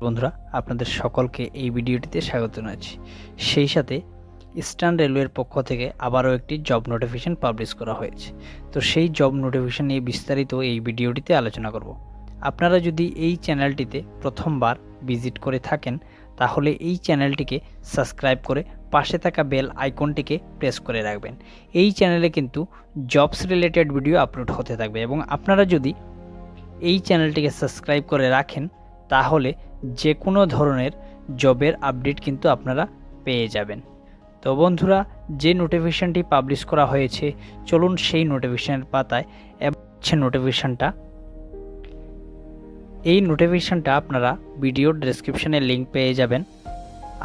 বন্ধুরা আপনাদের সকলকে এই ভিডিওটিতে স্বাগত জানাচ্ছি। সেই সাথে ইস্টার্ন রেলওয়ের পক্ষ থেকে আবারও একটি জব নোটিফিকেশন পাবলিশ করা হয়েছে। তো সেই জব নোটিফিকেশন নিয়ে বিস্তারিত এই ভিডিওটিতে আলোচনা করব। আপনারা যদি এই চ্যানেলটিতে প্রথমবার ভিজিট করে থাকেন তাহলে এই চ্যানেলটিকে সাবস্ক্রাইব করে পাশে থাকা বেল আইকনটিকে প্রেস করে রাখবেন। এই চ্যানেলে কিন্তু জবস রিলেটেড ভিডিও আপলোড হতে থাকবে এবং আপনারা যদি এই চ্যানেলটিকে সাবস্ক্রাইব করে রাখেন তাহলে যে কোনো ধরনের জবের আপডেট কিন্তু আপনারা পেয়ে যাবেন। তো বন্ধুরা, যে নোটিফিকেশনটি পাবলিশ করা হয়েছে চলুন সেই নোটিফিকেশনের পাতায় এই নোটিফিকেশনটা আপনারা ভিডিওর ডেসক্রিপশনে লিঙ্ক পেয়ে যাবেন।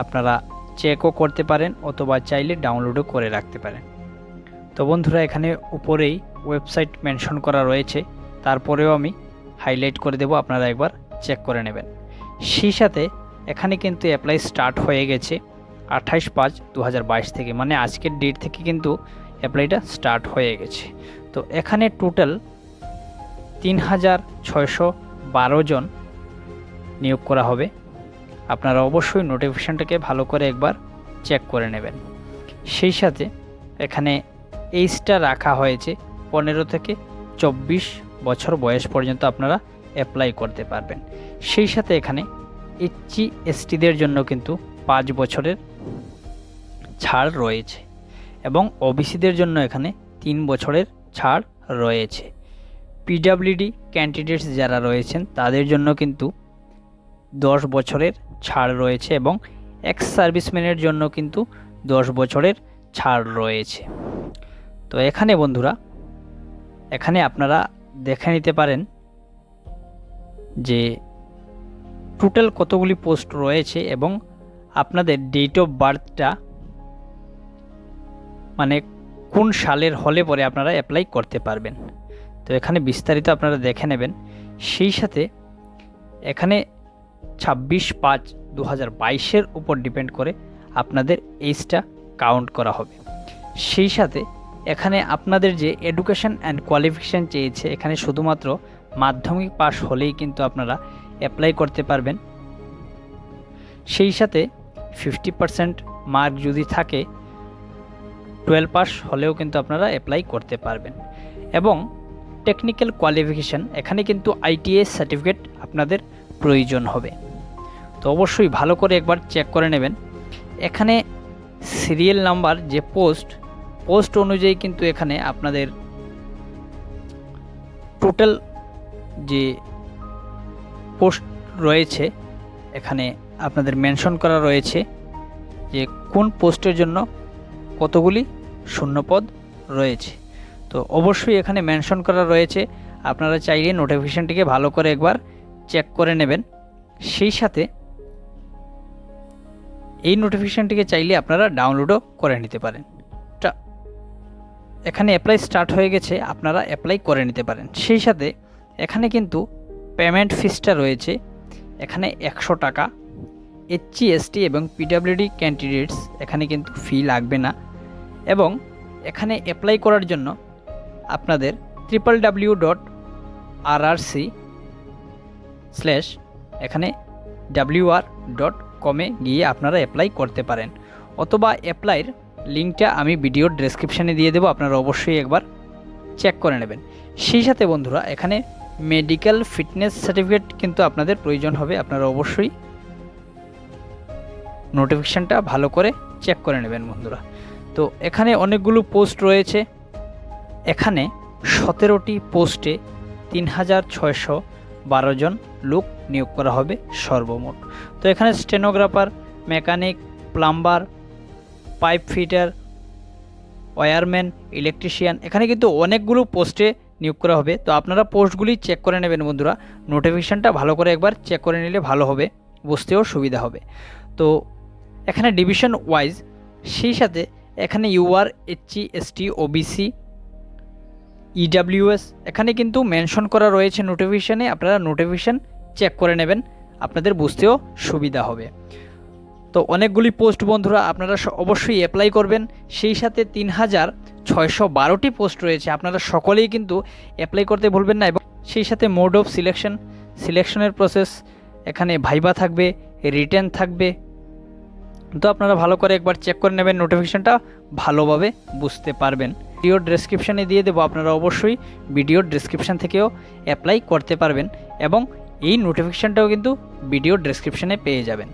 আপনারা চেকও করতে পারেন অথবা চাইলে ডাউনলোডও করে রাখতে পারেন। তো বন্ধুরা, এখানে উপরেই ওয়েবসাইট মেনশন করা রয়েছে, তারপরেও আমি হাইলাইট করে দেব, আপনারা একবার চেক করে নেবেন। সেই সাথে এখানে কিন্তু অ্যাপ্লাই স্টার্ট হয়ে গেছে 28/5/2022 থেকে, মানে আজকের ডেট থেকে কিন্তু অ্যাপ্লাইটা স্টার্ট হয়ে গেছে। তো এখানে টোটাল 3612 জন নিয়োগ করা হবে। আপনারা অবশ্যই নোটিফিকেশনটাকে ভালো করে একবার চেক করে নেবেন। সেই সাথে এখানে এইজটা রাখা হয়েছে 15 থেকে 24 বছর বয়স পর্যন্ত আপনারা অ্যাপ্লাই করতে পারবেন। সেই সাথে এখানে SC STদের জন্য কিন্তু 5 বছরের ছাড় রয়েছে এবং OBCদের জন্য এখানে 3 বছরের ছাড় রয়েছে। PWD ক্যান্ডিডেটস যারা রয়েছেন তাদের জন্য কিন্তু 10 বছরের ছাড় রয়েছে এবং এক্স সার্ভিসম্যানের জন্য কিন্তু 10 বছরের ছাড় রয়েছে। তো এখানে বন্ধুরা, এখানে আপনারা দেখে নিতে পারেন যে টোটাল কতগুলি পোস্ট রয়েছে এবং আপনাদের ডেট অফ বার্থটা মানে কোন সালের হলে পরে আপনারা অ্যাপ্লাই করতে পারবেন। তো এখানে বিস্তারিত আপনারা দেখে নেবেন। সেই সাথে এখানে 26/5/2022 উপর ডিপেন্ড করে আপনাদের এজটা কাউন্ট করা হবে। সেই সাথে এখানে আপনাদের যে এডুকেশন অ্যান্ড কোয়ালিফিকেশান চেয়েছে, এখানে শুধুমাত্র মাধ্যমিক পাস হলেই কিন্তু আপনারা অ্যাপ্লাই করতে পারবেন। সেই সাথে 50% মার্ক যদি থাকে 12 পাস হলেও কিন্তু আপনারা অ্যাপ্লাই করতে পারবেন। এবং টেকনিক্যাল কোয়ালিফিকেশান এখানে কিন্তু ITI সার্টিফিকেট আপনাদের প্রয়োজন হবে। তো অবশ্যই ভালো করে একবার চেক করে নেবেন। এখানে সিরিয়াল নাম্বার যে পোস্ট অনুযায়ী কিন্তু এখানে আপনাদের টোটাল যে পোস্ট রয়েছে এখানে আপনাদের মেনশন করা রয়েছে যে কোন পোস্টের জন্য কতগুলি শূন্যপদ রয়েছে। তো অবশ্যই এখানে মেনশন করা রয়েছে, আপনারা চাইলে নোটিফিকেশনটিকে ভালো করে একবার চেক করে নেবেন। সেই সাথে এই নোটিফিকেশনটিকে চাইলে আপনারা ডাউনলোডও করে নিতে পারেন। এখানে অ্যাপ্লাই স্টার্ট হয়ে গেছে, আপনারা অ্যাপ্লাই করে নিতে পারেন। সেই সাথে এখানে কিন্তু পেমেন্ট ফিসটা রয়েছে এখানে 100 টাকা। SC ST এবং PWD ক্যান্ডিডেটস এখানে কিন্তু ফি লাগবে না। এবং এখানে অ্যাপ্লাই করার জন্য আপনাদের www.rrc/wr.com গিয়ে আপনারা অ্যাপ্লাই করতে পারেন, অথবা অ্যাপ্লাইয়ের লিঙ্কটা আমি ভিডিওর ডেসক্রিপশানে দিয়ে দেবো, আপনারা অবশ্যই একবার চেক করে নেবেন। সেই সাথে বন্ধুরা, এখানে মেডিকেল ফিটনেস সার্টিফিকেট কিন্তু আপনাদের প্রয়োজন হবে, আপনারা অবশ্যই নোটিফিকেশানটা ভালো করে চেক করে নেবেন বন্ধুরা। তো এখানে অনেকগুলো পোস্ট রয়েছে, এখানে 17টি পোস্টে 3612 জন লোক নিয়োগ করা হবে সর্বমোট। তো এখানে stenographer, mechanic, plumber, pipe fitter, wireman, electrician, এখানে কিন্তু অনেকগুলো পোস্টে নিয়োগ করা হবে। তো আপনারা পোস্টগুলি চেক করে নেবেন বন্ধুরা, নোটিফিকেশানটা ভালো করে একবার চেক করে নিলে ভালো হবে, বুঝতেও সুবিধা হবে। তো এখানে ডিভিশন ওয়াইজ, সেই সাথে এখানে UR SC ST OBC EWS এখানে কিন্তু মেনশন করা রয়েছে নোটিফিকেশানে, আপনারা নোটিফিকেশান চেক করে নেবেন, আপনাদের বুঝতেও সুবিধা হবে। তো অনেকগুলি পোস্ট বন্ধুরা, আপনারা অবশ্যই অ্যাপ্লাই করবেন। সেই সাথে 3612টি পোস্ট রয়েছে, আপনারা সকলেই কিন্তু অ্যাপ্লাই করতে ভুলবেন না। এবং সেই সাথে মোড অফ সিলেকশনের প্রসেস এখানে ভাইবা থাকবে, রিটেন থাকবে। তো আপনারা ভালো করে একবার চেক করে নেবেন, নোটিফিকেশানটা ভালোভাবে বুঝতে পারবেন। ভিডিওর ডেসক্রিপশানে দিয়ে দেবো, আপনারা অবশ্যই ভিডিওর ডেসক্রিপশান থেকেও অ্যাপ্লাই করতে পারবেন এবং এই নোটিফিকেশানটাও কিন্তু ভিডিওর ডেসক্রিপশানে পেয়ে যাবেন।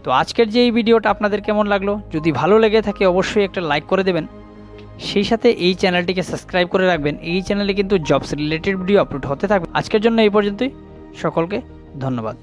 তো আজকের যে এই ভিডিওটা আপনাদের কেমন লাগলো, যদি ভালো লেগে থাকে অবশ্যই একটা লাইক করে দেবেন। সেই সাথে এই চ্যানেলটিকে সাবস্ক্রাইব করে রাখবেন। এই চ্যানেলে কিন্তু জবস রিলেটেড ভিডিও আপলোড হতে থাকবে। আজকের জন্য এই পর্যন্তই, সকলকে ধন্যবাদ।